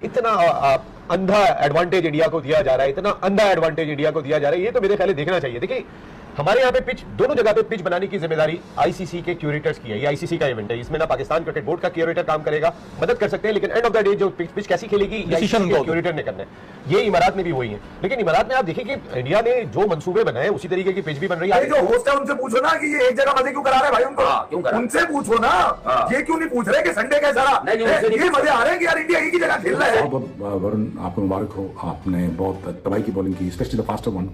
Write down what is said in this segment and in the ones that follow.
इतना अंधा advantage India को दिया जा रहा है, इतना अंधा एडवांटेज इंडिया को दिया जा रहा है, ये तो मेरे ख्याल देखना चाहिए। देखिए हमारे यहाँ पे पिच, दोनों जगह पे पिच बनाने की जिम्मेदारी आईसीसी के क्यूरेटर्स की है। ये आईसीसी का इवेंट है, इसमें ना पाकिस्तान क्रिकेट बोर्ड का क्यूरेटर काम करेगा, मदद कर सकते हैं, लेकिन एंड ऑफ द डे जो पिच कैसी खेलेगी क्यूरेटर ने करना है। ये इमारात में भी वही है, लेकिन इमारात में आप देखिए कि इंडिया ने जो मंसूबे बनाए उसी तरीके की पिच भी बन रही है। जो होस्ट है उनसे पूछो ना कि ये एक जगह मजे क्यों करा रहे भाई उनको, उनसे पूछो ना, ये क्यों नहीं पूछ रहे कि संडे कैसा रहा, ये मजे आ रहे हैं कि यार इंडिया एक ही जगह खेल रहा है। वरुण, आपको मुबारक हो, आपने बहुत तबाही की बॉलिंग की, स्पेशली द फास्टर वन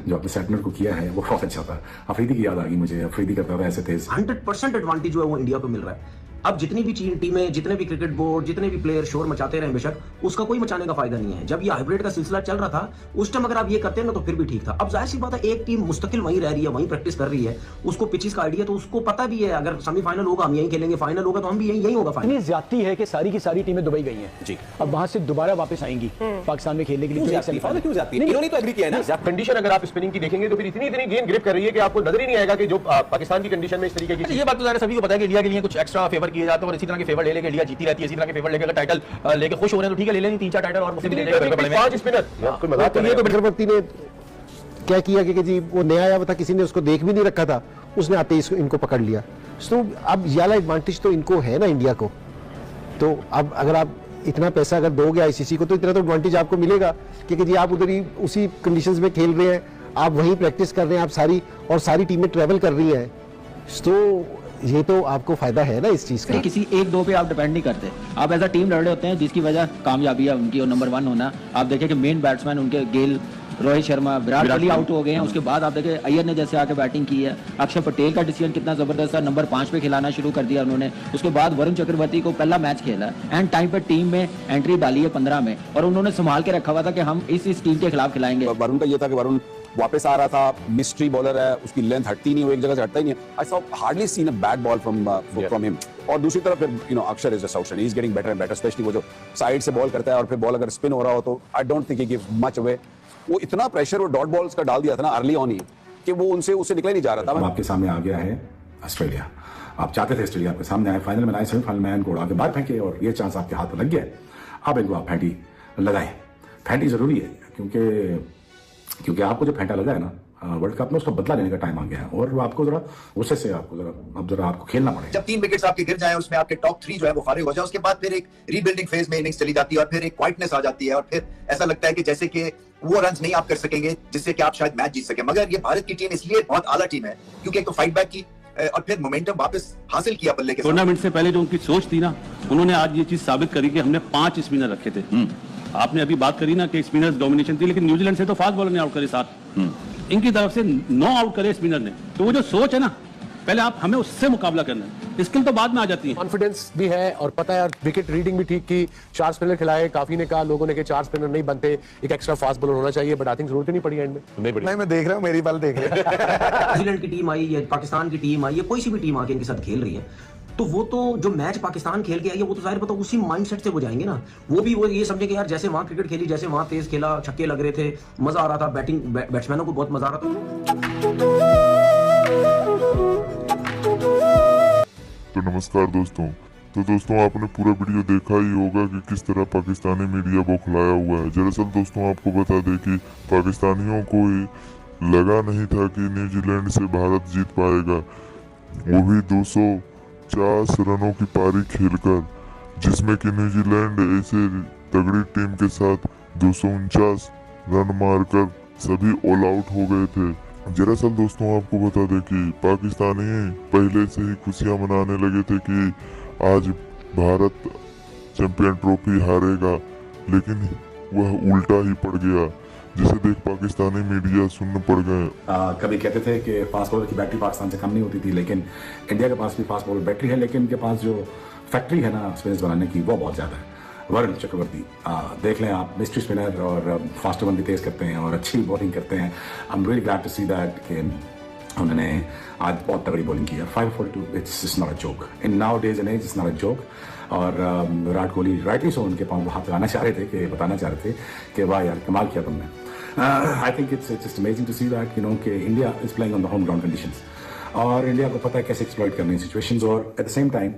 जो आपने सेटनर को किया है वो बहुत अच्छा था। अफरीदी की याद आ गई मुझे, अफरीदी करता था ऐसे तेज। 100% एडवांटेज जो है वो इंडिया को मिल रहा है। अब जितनी भी टीमें, जितने भी क्रिकेट बोर्ड, जितने भी प्लेयर शोर मचाते रहे बेशक, उसका कोई मचाने का फायदा नहीं है। जब ये हाइब्रिड का सिलसिला चल रहा था उस टाइम अगर आप ये करते हैं ना तो फिर भी ठीक था। अब जाहिर सी बात है एक टीम मुस्तकिल वहीं रह रही है, वहीं प्रैक्टिस कर रही है, उसको पिचेस का आइडिया तो उसको पता भी है, अगर सेमीफाइनल होगा हम यहीं खेलेंगे, फाइनल होगा तो हम भी यहीं होगा फाइनल। इतनी ज्यादती है कि सारी की सारी टीमें दुबई गई हैं जी, अब वहां से दोबारा वापस आएंगी पाकिस्तान में खेलने के लिए। क्यों जाती है? इन्होंने तो एग्री किया है ना। कंडीशन अगर आप स्पिनिंग की देखेंगे तो फिर इतनी गेंद ग्रिप कर रही है कि आपको नजर ही नहीं आएगा कि जो पाकिस्तान की कंडीशन में इस तरीके की। ये बात तो सभी को पता है कि इंडिया के लिए कुछ एक्स्ट्रा फेवर किए जाते हैं और इसी तरह के फेवर ले लेके इंडिया जीती रहती है, इसी तरह के फेवर लेके अगर टाइटल लेके खुश हो रहे हैं तो ठीक है, ले लेंगे 3-4 टाइटल और मुझे भी ले लेंगे 5 स्पिनर। कोई मजाक तो ये तो चक्रवर्ती ने क्या किया कि जी वो नया आया था, किसी ने उसको देख भी नहीं रखा था, उसने आते ही इनको पकड़ लिया। तो अब ये वाला एडवांटेज तो इनको है ना इंडिया को, तो अब अगर आप इतना पैसा अगर दोगे आईसीसी को तो इतना तो एडवांटेज आपको मिलेगा, क्योंकि जी आप उधर ही उसी कंडीशंस में खेल रहे हैं, आप वहीं प्रैक्टिस कर रहे हैं, आप सारी टीमें ट्रेवल कर रही हैं, तो ये तो आपको फायदा है ना इस चीज का। किसी एक दो पे आप डिपेंड नहीं करते, आप एज अ टीम लड़ रहे होते हैं, जिसकी वजह कामयाबी है उनकी और नंबर 1 होना। आप देखें कि मेन बैट्समैन उनके गेल, रोहित शर्मा, विराट कोहली आउट हो गए हैं, उसके बाद आप देखें अय्यर ने जैसे आके बैटिंग की है, अक्षर पटेल का डिसीजन कितना जबरदस्त था, नंबर 5 पे खिलाना शुरू कर दिया उन्होंने। उसके बाद वरुण चक्रवर्ती को पहला मैच खेला एंड टाइम पे टीम में एंट्री डाली है 15 में, और उन्होंने संभाल के रखा हुआ था कि हम इस टीम के खिलाफ खिलाएंगे। वरुण का ये था कि वरुण वापस आ रहा था, मिस्ट्री बॉलर है, उसकी लेंथ हटती नहीं, वो एक जगह से हटता ही नहीं है। I saw hardly seen a bad ball from him. और दूसरी तरफ अक्षर is a solution, he is getting better and better, specially वो जो साइड से बॉल करता है और फिर बॉल अगर स्पिन हो रहा हो तो I don't think he gives much away. वो इतना प्रेशर वो डॉट बॉल्स का डाल दिया था ना अर्ली ऑन ही कि वो उससे निकला नहीं जा रहा था। आपके सामने आ गया है ऑस्ट्रेलिया, आप चाहते थे ऑस्ट्रेलिया आपके सामने आए, फाइनल में आए, सेमीफाइनल में इनको उड़ा के बाहर फेंके और ये चांस आपके हाथ में लग गया। अब इनको आप फेंटी लगाए, फेंटी जरूरी है क्योंकि आपको जो फेंटा लगा है ना वर्ल्ड कप में, उसका बदला लेने का टाइम आ गया है और आपको जरा गुस्से से आपको खेलना पड़ेगा। जब 3 विकेट्स आपके गिर जाएं, उसमें आपके टॉप 3 जो है वो फारिग हो जाए, उसके बाद फिर एक रीबिल्डिंग फेज में इनिंग्स चली जाती है और फिर एक क्वाइटनेस आ जाती है और फिर ऐसा लगता है कि जैसे कि वो रन्स नहीं आप कर सकेंगे जिससे कि आप शायद मैच जीत सके। मगर ये भारत की टीम इसलिए बहुत आला टीम है क्योंकि एक तो फाइट बैक की और फिर मोमेंटम वापस हासिल किया बल्ले के साथ। टूर्नामेंट से पहले जो उनकी सोच थी ना, उन्होंने आज ये चीज साबित करी कि हमने 5 स्पिनर रखे थे। आपने अभी बात करी ना कि स्पिनर्स डोमिनेशन थी, लेकिन न्यूजीलैंड से तो फास्ट बॉलर ने आउट करे 7, इनकी तरफ से 9 आउट करे स्पिनर ने। तो वो जो सोच है ना, पहले हमें उससे मुकाबला करना है, स्किल तो बाद में आ जाती है। कॉन्फिडेंस भी है और पता है, और विकेट रीडिंग भी ठीक की, 4 स्पिनर खिलाए, काफी ने कहा लोगों ने कि 4 स्पिनर नहीं बनते, एक एक्स्ट्रा फास्ट बॉलर होना चाहिए, बट आई थिंक जरूरत ही नहीं पड़ी एंड में। नहीं मैं देख रहा हूँ, मेरी बाल देख रहे हैं। न्यूजीलैंड की टीम आई है, पाकिस्तान की टीम आई है, कोई सी भी टीम आके इनके साथ खेल रही है, तो वो तो जो मैच पाकिस्तान खेल के आई है वो तो जाहिर पता उसी माइंडसेट से वो जाएंगे ना। वो ये समझे कि यार जैसे वहां क्रिकेट खेली, जैसे वहां तेज खेला, छक्के लग रहे थे, मजा आ रहा था, बैट्समैनों को बहुत मजा आ रहा था। तो नमस्कार दोस्तों, आपने पूरा वीडियो देखा ही होगा कि किस तरह पाकिस्तानी मीडिया बौखलाया हुआ है। दरअसल दोस्तों आपको बता दें कि पाकिस्तानियों को लगा नहीं था कि न्यूजीलैंड से भारत जीत पाएगा, वो भी 250 रनों की पारी खेलकर, जिसमें कि न्यूजीलैंड ऐसे तगड़ी टीम के साथ 249 रन मारकर सभी ऑल आउट हो गए थे। दरअसल दोस्तों आपको बता दें कि पाकिस्तानी पहले से ही खुशियां मनाने लगे थे कि आज भारत चैंपियन ट्रॉफी हारेगा, लेकिन वह उल्टा ही पड़ गया, जिसे देख पाकिस्तानी मीडिया सुन्न पड़ गए। कभी कहते थे कि फास्ट बॉलर की बैटरी पाकिस्तान से कम नहीं होती थी, लेकिन इंडिया के पास भी फास्ट बॉलर बैटरी है, लेकिन इनके पास जो फैक्ट्री है ना स्पिनर्स बनाने की, वो बहुत ज़्यादा है। वरुण चक्रवर्ती देख लें आप, मिस्ट्री स्पिनर और फास्टर वन भी तेज करते हैं और अच्छी बॉलिंग करते हैं। I am really glad to see that कि उन्होंने आज बहुत तगड़ी बॉलिंग की है। 542 it's not a joke in nowadays and age, it's not a joke. और विराट कोहली राइटली सो उनके पाँव हाथ लगाना चाह रहे थे, कि बताना चाह रहे थे कि वाह यार कमाल किया तुमने। I think it's just amazing to see that कि India is playing on the home ground conditions और इंडिया को पता है कैसे एक्सप्लॉइट करनी सिचुएशंस, और एट द सेम टाइम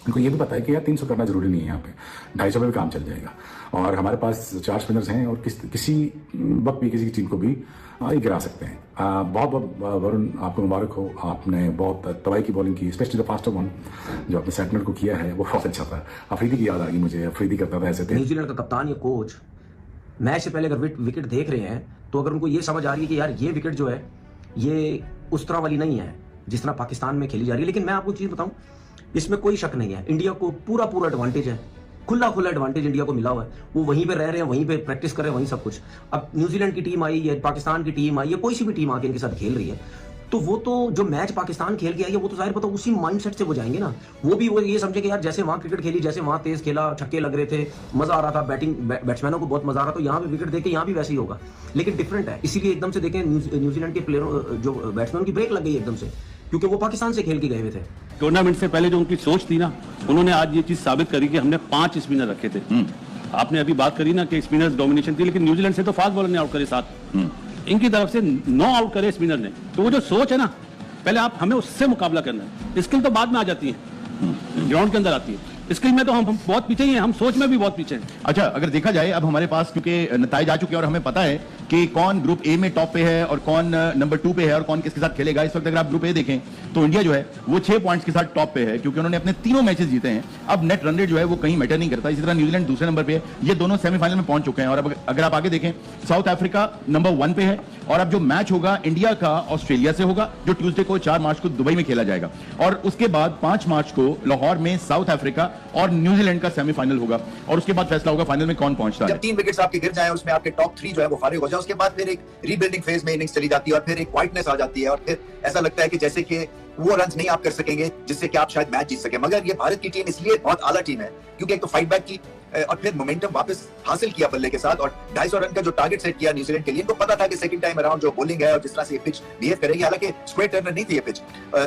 उनको ये भी पता है कि यार 300 करना जरूरी नहीं है, यहाँ पे 250 में भी काम चल जाएगा। और हमारे पास 4 स्पिनर्स हैं और किसी वक्त भी किसी की टीम को भी ये गिरा सकते हैं। बहुत बहुत वरुण, आपको मुबारक हो, आपने बहुत तबाही की बॉलिंग की, स्पेशली द फास्टर वन जो आपने सेटलर को किया है वो बहुत अच्छा था। अफरीदी की याद आ गई मुझे, अफरीदी करता था ऐसे थे। न्यूजीलैंड का कप्तान या कोच मैच से पहले अगर विकेट देख रहे हैं तो अगर उनको ये समझ आ रही है कि यार ये विकेट जो है ये उस तरह वाली नहीं है जिस तरह पाकिस्तान में खेली जा रही है। लेकिन मैं आपको चीज बताऊं, इसमें कोई शक नहीं है, इंडिया को पूरा एडवांटेज है, खुला एडवांटेज इंडिया को मिला हुआ है। वो वहीं पे रह रहे हैं, वहीं पे प्रैक्टिस कर रहे हैं, वहीं सब कुछ। अब न्यूजीलैंड की टीम आई या पाकिस्तान की टीम आई या कोई सी भी टीम आके इनके साथ खेल रही है, तो वो तो जो मैच पाकिस्तान खेल के आई है वो तो जाहिर पता उसी माइंडसेट से वो जाएंगे ना। वो भी वो ये समझे कि यार जैसे वहां क्रिकेट खेली, जैसे वहां तेज खेला, छक्के लग रहे थे, मजा आ रहा था, बैट्समैनों को बहुत मजा आ रहा था, तो यहाँ पे विकेट देके यहाँ भी वैसे ही होगा। लेकिन डिफरेंट है, इसीलिए एकदम से देखें न्यूजीलैंड के प्लेयरों जो बैट्समैन की ब्रेक लग गई एकदम से, क्योंकि वो पाकिस्तान से खेल के गए हुए थे। टूर्नामेंट से पहले जो उनकी सोच थी ना, उन्होंने आज ये चीज साबित करी कि हमने 5 स्पिनर रखे थे। आपने अभी बात करी ना कि स्पिनर्स डोमिनेशन थी, लेकिन न्यूजीलैंड से तो फास्ट बॉलर ने आउट करे 7, इनकी तरफ से 9 आउट करे स्पिनर ने। तो वो जो सोच है ना, पहले आप हमें उससे मुकाबला करना है। स्किल तो बाद में आ जाती है, ग्राउंड के अंदर आती है। स्किल में तो हम बहुत पीछे ही हैं, हम सोच में भी बहुत पीछे हैं। अच्छा, अगर देखा जाए अब हमारे पास क्योंकि नताइज आ चुके हैं और हमें पता है कि कौन ग्रुप ए में टॉप पे है और कौन नंबर 2 पे है और कौन किसके साथ खेलेगा। इस वक्त अगर आप ग्रुप ए देखें तो इंडिया जो है वो 6 पॉइंट्स के साथ टॉप पे है, क्योंकि उन्होंने अपने तीनों मैचेस जीते हैं। अब नेट रन रेट जो है वो कहीं मैटर नहीं करता। इसी तरह न्यूजीलैंड दूसरे नंबर पे है, ये दोनों सेमीफाइनल में पहुंच चुके हैं। और अब अगर आप आगे देखें, साउथ अफ्रीका नंबर 1 पे है। और अब जो मैच होगा इंडिया का ऑस्ट्रेलिया से होगा, जो ट्यूसडे को 4 मार्च को दुबई में खेला जाएगा। और उसके बाद 5 मार्च को लाहौर में साउथ अफ्रीका और न्यूजीलैंड का सेमीफाइनल होगा। और उसके बाद फैसला होगा फाइनल में कौन पहुंचता है। जब 3 विकेट्स आपके गिर जाए, उसमें आपके टॉप 3 जो है वो फारिग हो जाए, उसके बाद फिर एक रीबिल्डिंग फेज में इनिंग्स चली जाती है और फिर एक क्वाइटनेस आ जाती है और फिर ऐसा लगता है कि जैसे कि वो रन्स नहीं आप कर सकेंगे जिससे कि आप शायद मैच जीत सके। मगर ये भारत की टीम इसलिए बहुत आला टीम है क्योंकि एक तो फाइट बैक की और फिर मोमेंटम वापस हासिल किया बल्ले के साथ, और 250 रन का जो टारगेट सेट किया न्यूजीलैंड के लिए। इनको पता था कि सेकंड टाइम अराउंड जो बॉलिंग है और जिस तरह से ये पिच बिहेव करेगी, हालांकि स्क्वायर टर्नर नहीं थी ये पिच,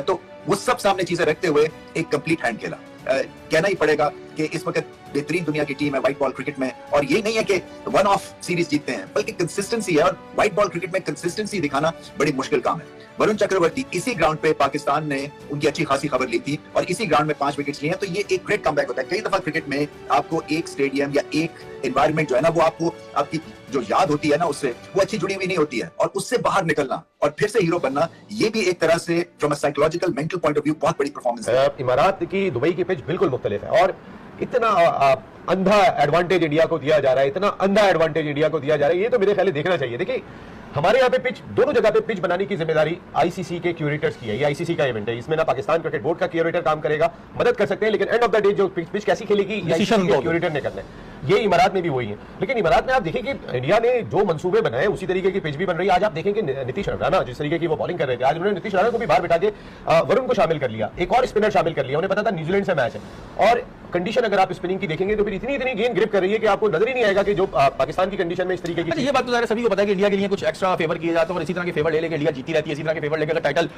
तो वो सब सामने चीजें रखते हुए एक कंप्लीट हैंड खेला। कहना ही पड़ेगा कि इस वक्त बेहतरीन दुनिया की टीम है व्हाइट बॉल क्रिकेट में। और ये नहीं है कि वन ऑफ सीरीज जीतते हैं, बल्कि कंसिस्टेंसी है, और व्हाइट बॉल क्रिकेट में कंसिस्टेंसी दिखाना बड़ी मुश्किल काम है। वरुण चक्रवर्ती, इसी ग्राउंड पे पाकिस्तान ने उनकी अच्छी खासी खबर ली थी और इसी ग्राउंड में 5 विकेट्स लिए हैं, तो ये एक ग्रेट कमबैक होता है। कई दफा क्रिकेट में आपको एक स्टेडियम या एक एनवायरनमेंट जो है ना, वो आपको आपकी जो याद होती है ना उससे वो अच्छी जुड़ी हुई नहीं होती है, और उससे बाहर निकलना और फिर से हीरो बनना, ये भी एक तरह से from a psychological mental point of view बहुत बड़ी परफॉर्मेंस है। इमारात की दुबई की पिच बिल्कुल मुख्तलिफ है और इतना अंधा एडवांटेज इंडिया को दिया जा रहा है, इतना अंधा एडवांटेज इंडिया को दिया जा रहा है, ये तो मेरे ख्याल देखना चाहिए। देखिए, हमारे यहाँ पे पिच, दोनों जगह पे पिच बनाने की जिम्मेदारी आईसीसी के क्यूरेटर्स की है। ये आईसीसी का इवेंट है, इसमें ना पाकिस्तान क्रिकेट बोर्ड का क्यूरेटर काम करेगा, मदद कर सकते हैं, लेकिन एंड ऑफ द डे जो पिच कैसी खेलेगी क्यूरेटर ने करना है। ये इमारात में भी वही है। लेकिन इमारात में आप देखें कि इंडिया ने जो मंसूबे बनाए उसी तरीके की पिच भी बन रही है। आज आप देखें कि नीतीश राणा जिस तरीके की वो बॉलिंग कर रहे थे, आज उन्होंने नीतीश राणा को भी बाहर बिठा के वरुण को शामिल कर लिया, एक और स्पिनर शामिल कर लिया। उन्हें पता था न्यूजीलैंड से मैच है और कंडीशन अगर आप स्पिनिंग की देखेंगे तो फिर इतनी गेंद ग्रिप कर रही है कि आपको नजर ही नहीं आएगा कि जो पाकिस्तान की कंडीशन में इस तरीके की। ये बात तो सभी को पता है कि इंडिया के लिए कुछ एक्स्ट्रा फेवर किए जाते हैं और इसी तरह के फेवर ले लेके इंडिया जीती रहती है, इसी तरह के फेवर लेकर टाइटल